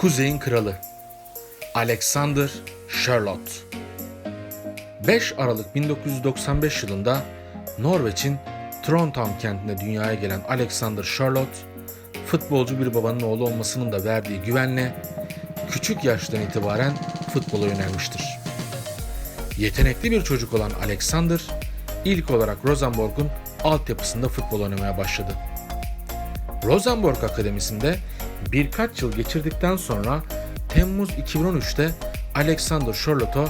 Kuzey'in kralı Alexander Charlotte 5 Aralık 1995 yılında Norveç'in Trondheim kentinde dünyaya gelen Alexander Charlotte, futbolcu bir babanın oğlu olmasının da verdiği güvenle küçük yaştan itibaren futbola yönelmiştir. Yetenekli bir çocuk olan Alexander, ilk olarak Rosenborg'un altyapısında futbol oynamaya başladı. Rosenborg Akademisi'nde birkaç yıl geçirdikten sonra Temmuz 2013'te Alexander Charlotte'a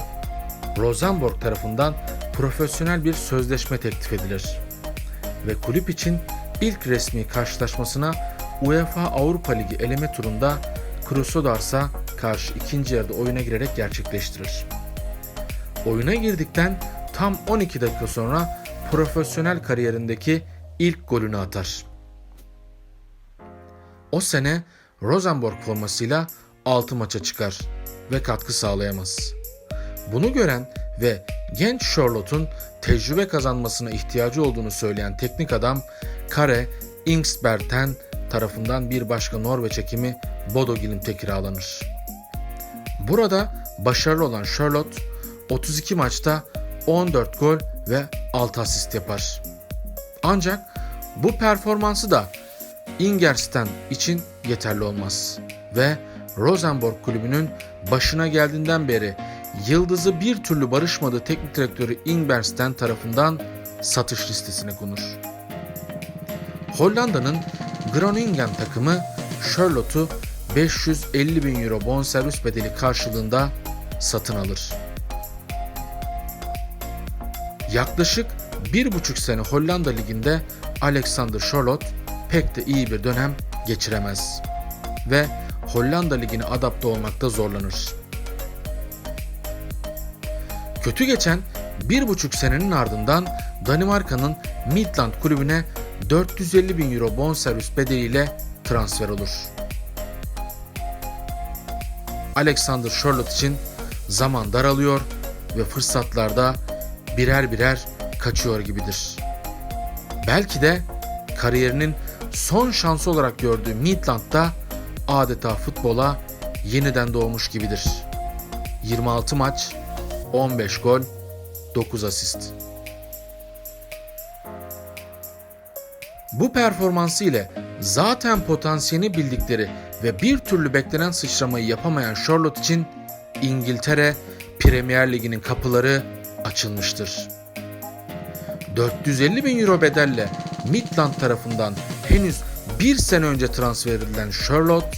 Rosenborg tarafından profesyonel bir sözleşme teklif edilir ve kulüp için ilk resmi karşılaşmasına UEFA Avrupa Ligi eleme turunda Krusodars'a karşı ikinci yarıda oyuna girerek gerçekleştirir. Oyuna girdikten tam 12 dakika sonra profesyonel kariyerindeki ilk golünü atar. O sene Rosenborg formasıyla 6 maça çıkar ve katkı sağlayamaz. Bunu gören ve genç Charlotte'un tecrübe kazanmasına ihtiyacı olduğunu söyleyen teknik adam Kare Ingsberten tarafından bir başka Norveç hekimi Bodo Glimt'e kiralanır. Burada başarılı olan Charlotte 32 maçta 14 gol ve 6 asist yapar. Ancak bu performansı da Ingersten için yeterli olmaz ve Rosenborg kulübünün başına geldiğinden beri yıldızı bir türlü barışmadığı teknik direktörü Ingersten tarafından satış listesine konur. Hollanda'nın Groningen takımı Charlotte'u 550 bin euro bonservis bedeli karşılığında satın alır. Yaklaşık 1,5 sene Hollanda Ligi'nde Alexander Charlotte pek de iyi bir dönem geçiremez ve Hollanda Ligi'ne adapte olmakta zorlanır. Kötü geçen 1,5 senenin ardından Danimarka'nın Midland kulübüne 450 bin euro bonservis bedeliyle transfer olur. Alexander Charlotte için zaman daralıyor ve fırsatlarda birer birer kaçıyor gibidir. Belki de kariyerinin son şansı olarak gördüğü Midland'da adeta futbola yeniden doğmuş gibidir. 26 maç, 15 gol, 9 asist. Bu performansı ile zaten potansiyelini bildikleri ve bir türlü beklenen sıçramayı yapamayan Charlotte için İngiltere Premier Ligi'nin kapıları açılmıştır. 450 bin euro bedelle Midland tarafından henüz bir sene önce transfer edilen Charlotte,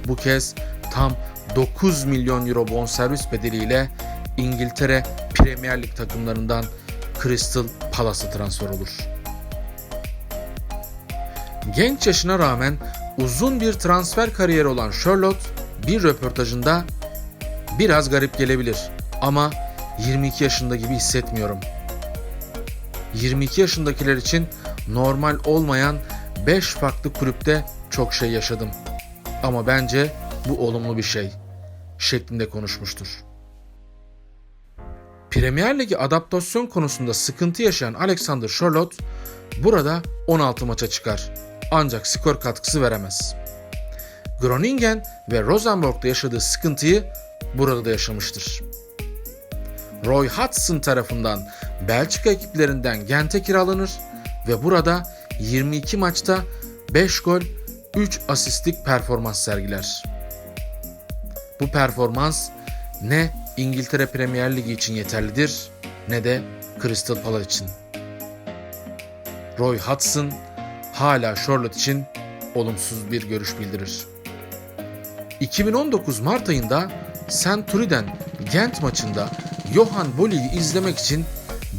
bu kez tam 9 milyon euro bonservis bedeliyle İngiltere Premier Lig takımlarından Crystal Palace'a transfer olur. Genç yaşına rağmen uzun bir transfer kariyeri olan Charlotte bir röportajında "Biraz garip gelebilir ama 22 yaşında gibi hissetmiyorum. 22 yaşındakiler için normal olmayan 5 farklı kulüpte çok şey yaşadım. Ama bence bu olumlu bir şey" şeklinde konuşmuştur. Premier Lig'e adaptasyon konusunda sıkıntı yaşayan Alexander Charlotte burada 16 maça çıkar. Ancak skor katkısı veremez. Groningen ve Rosenborg'da yaşadığı sıkıntıyı burada da yaşamıştır. Roy Hodgson tarafından Belçika ekiplerinden Gent'e kiralanır ve burada 22 maçta 5 gol, 3 asistlik performans sergiler. Bu performans ne İngiltere Premier Ligi için yeterlidir ne de Crystal Palace için. Roy Hodgson hala Charlotte için olumsuz bir görüş bildirir. 2019 Mart ayında Centuri'den Gent maçında Johan Bolli'yi izlemek için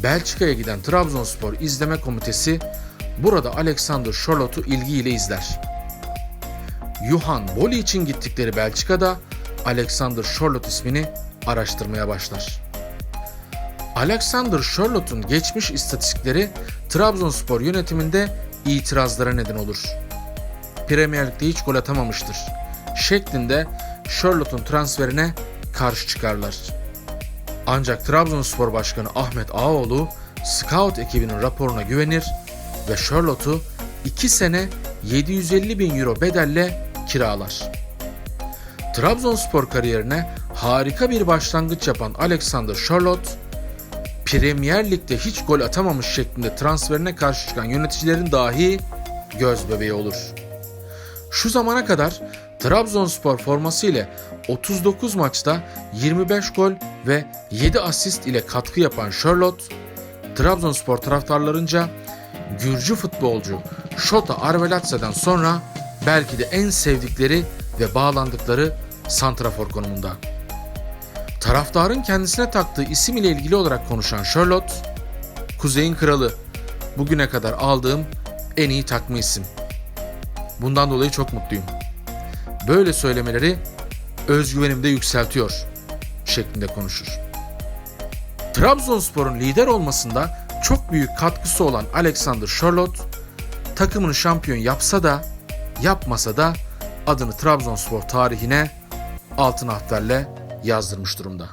Belçika'ya giden Trabzonspor İzleme Komitesi burada Alexander Charlotte'u ilgiyle izler. Johan Bolli için gittikleri Belçika'da Alexander Charlotte ismini araştırmaya başlar. Alexander Charlotte'un geçmiş istatistikleri Trabzonspor yönetiminde itirazlara neden olur. Premier Lig'de hiç gol atamamıştır şeklinde Charlotte'un transferine karşı çıkarlar. Ancak Trabzonspor Başkanı Ahmet Ağaoğlu scout ekibinin raporuna güvenir ve Charlotte'u 2 sene 750 bin euro bedelle kiralar. Trabzonspor kariyerine harika bir başlangıç yapan Alexander Sørloth, Premier Lig'de hiç gol atamamış şeklinde transferine karşı çıkan yöneticilerin dahi göz bebeği olur. Şu zamana kadar Trabzonspor forması ile 39 maçta 25 gol ve 7 asist ile katkı yapan Sørloth, Trabzonspor taraftarlarınca Gürcü futbolcu Shota Arveladze'den sonra belki de en sevdikleri ve bağlandıkları santrafor konumunda. Taraftarın kendisine taktığı isim ile ilgili olarak konuşan Sørloth, "Kuzey'in kralı, bugüne kadar aldığım en iyi takma isim. Bundan dolayı çok mutluyum. Böyle söylemeleri özgüvenimi de yükseltiyor" şeklinde konuşur. Trabzonspor'un lider olmasında çok büyük katkısı olan Alexander Sørloth, takımını şampiyon yapsa da yapmasa da adını Trabzonspor tarihine altın harflerle yazdırmış durumda.